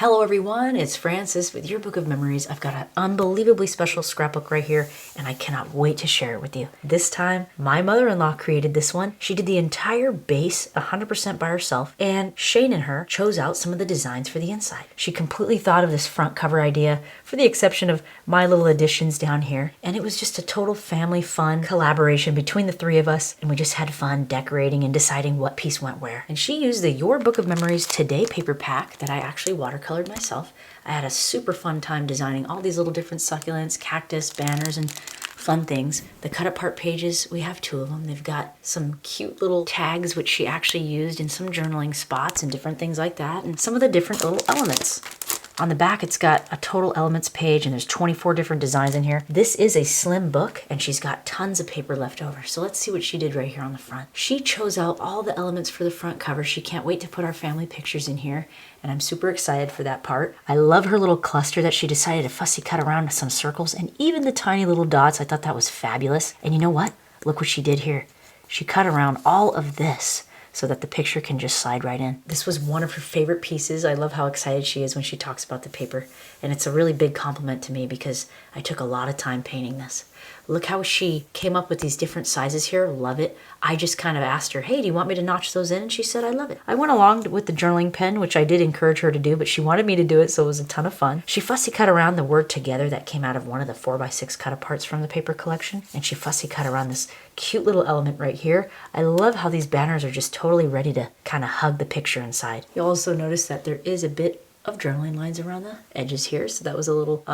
Hello everyone, it's Francis with Your Book of Memories. I've got an unbelievably special scrapbook right here and I cannot wait to share it with you. This time, my mother-in-law created this one. She did the entire base 100% by herself, and Shane and her chose out some of the designs for the inside. She completely thought of this front cover idea for the exception of my little additions down here, and it was just a total family fun collaboration between the three of us, and we just had fun decorating and deciding what piece went where. And she used the Your Book of Memories Today paper pack that I actually watercolored myself. I had a super fun time designing all these little different succulents, cactus, banners, and fun things. The cut apart pages, we have two of them. They've got some cute little tags which she actually used in some journaling spots and different things like that, and some of the different little elements. On the back, it's got a total elements page, and there's 24 different designs in here. This is a slim book, and she's got tons of paper left over. So let's see what she did right here on the front. She chose out all the elements for the front cover. She can't wait to put our family pictures in here, and I'm super excited for that part. I love her little cluster that she decided to fussy cut around some circles, and even the tiny little dots. I thought that was fabulous. And you know what? Look what she did here. She cut around all of this so that the picture can just slide right in. This was one of her favorite pieces. I love how excited she is when she talks about the paper. And it's a really big compliment to me because I took a lot of time painting this. Look how she came up with these different sizes here. Love it. I just kind of asked her, hey, do you want me to notch those in? And she said, I love it. I went along with the journaling pen, which I did encourage her to do, but she wanted me to do it, so it was a ton of fun. She fussy cut around the word together that came out of one of the 4x6 cut aparts from the paper collection. And she fussy cut around this cute little element right here. I love how these banners are just totally ready to kind of hug the picture inside. You'll also notice that there is a bit of journaling lines around the edges here, so that was a little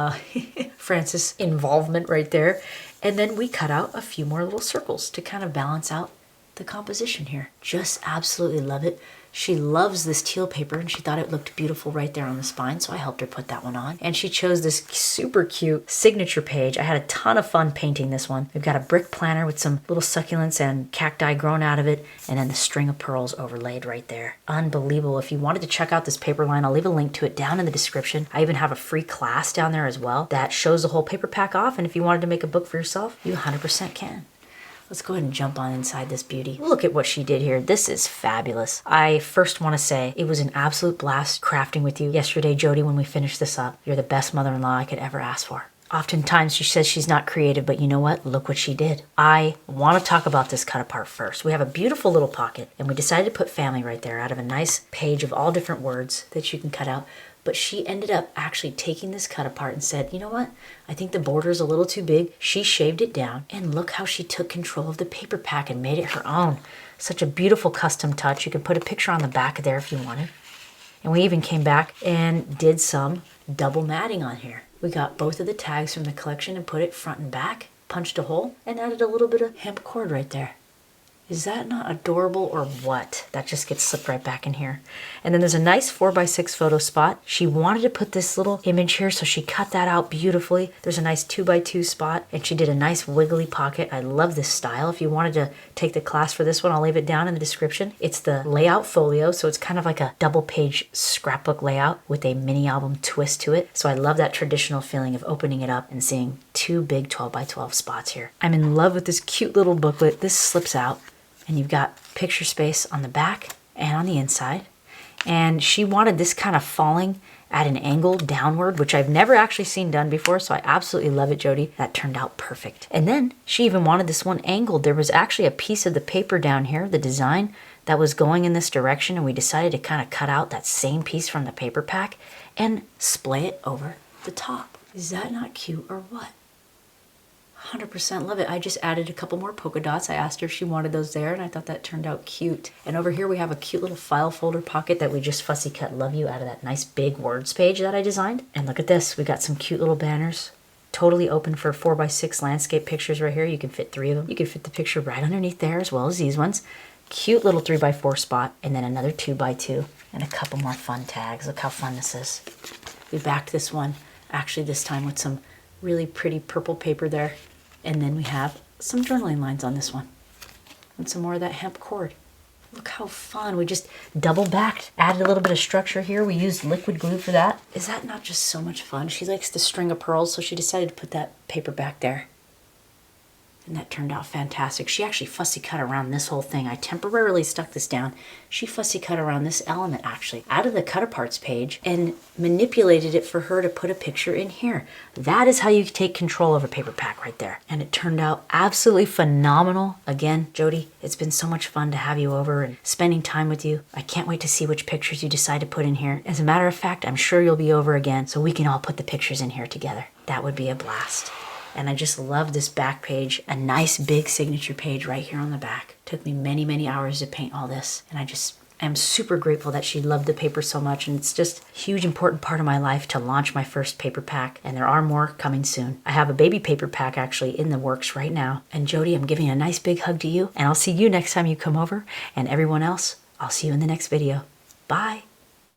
Francis involvement right there. And then we cut out a few more little circles to kind of balance out the composition here. Just absolutely love it. She loves this teal paper and she thought it looked beautiful right there on the spine, so I helped her put that one on. And she chose this super cute signature page. I had a ton of fun painting this one. We've got a brick planner with some little succulents and cacti grown out of it, and then the string of pearls overlaid right there. Unbelievable. If you wanted to check out this paper line, I'll leave a link to it down in the description. I even have a free class down there as well that shows the whole paper pack off, and if you wanted to make a book for yourself, you 100% can. Let's go ahead and jump on inside this beauty. Look at what she did here. This is fabulous. I first want to say it was an absolute blast crafting with you yesterday, Jody, when we finished this up. You're the best mother-in-law I could ever ask for. Oftentimes she says she's not creative, but you know what? Look what she did. I want to talk about this cut apart first. We have a beautiful little pocket, and we decided to put family right there out of a nice page of all different words that you can cut out. But she ended up actually taking this cut apart and said, you know what? I think the border is a little too big. She shaved it down, and look how she took control of the paper pack and made it her own. Such a beautiful custom touch. You can put a picture on the back there if you wanted. And we even came back and did some double matting on here. We got both of the tags from the collection and put it front and back, punched a hole, and added a little bit of hemp cord right there. Is that not adorable or what? That just gets slipped right back in here. And then there's a nice 4x6 photo spot. She wanted to put this little image here, so she cut that out beautifully. There's a nice 2x2 spot, and she did a nice wiggly pocket. I love this style. If you wanted to take the class for this one, I'll leave it down in the description. It's the layout folio, so it's kind of like a double page scrapbook layout with a mini album twist to it. So I love that traditional feeling of opening it up and seeing two big 12x12 spots here. I'm in love with this cute little booklet. This slips out, and you've got picture space on the back and on the inside. And she wanted this kind of falling at an angle downward, which I've never actually seen done before, so I absolutely love it, Jody. That turned out perfect. And then she even wanted this one angled. There was actually a piece of the paper down here, the design, that was going in this direction, and we decided to kind of cut out that same piece from the paper pack and splay it over the top. Is that not cute or what? 100% love it. I just added a couple more polka dots. I asked her if she wanted those there, and I thought that turned out cute. And over here we have a cute little file folder pocket that we just fussy cut love you out of that nice big words page that I designed. And look at this. We got some cute little banners. Totally open for 4x6 landscape pictures right here. You can fit 3 of them. You can fit the picture right underneath there as well as these ones. Cute little 3x4 spot, and then another 2x2 and a couple more fun tags. Look how fun this is. We backed this one actually this time with some really pretty purple paper there. And then we have some journaling lines on this one and some more of that hemp cord. Look how fun. We just double backed, added a little bit of structure here. We used liquid glue for that. Is that not just so much fun? She likes the string of pearls, so she decided to put that paper back there. And that turned out fantastic. She actually fussy cut around this whole thing. I temporarily stuck this down. She fussy cut around this element actually out of the cut aparts page and manipulated it for her to put a picture in here. That is how you take control of a paper pack right there. And it turned out absolutely phenomenal. Again, Jody, it's been so much fun to have you over and spending time with you. I can't wait to see which pictures you decide to put in here. As a matter of fact, I'm sure you'll be over again so we can all put the pictures in here together. That would be a blast. And I just love this back page, a nice big signature page right here on the back. Took me many, many hours to paint all this. And I just am super grateful that she loved the paper so much. And it's just a huge, important part of my life to launch my first paper pack. And there are more coming soon. I have a baby paper pack actually in the works right now. And Jody, I'm giving a nice big hug to you. And I'll see you next time you come over. And everyone else, I'll see you in the next video. Bye.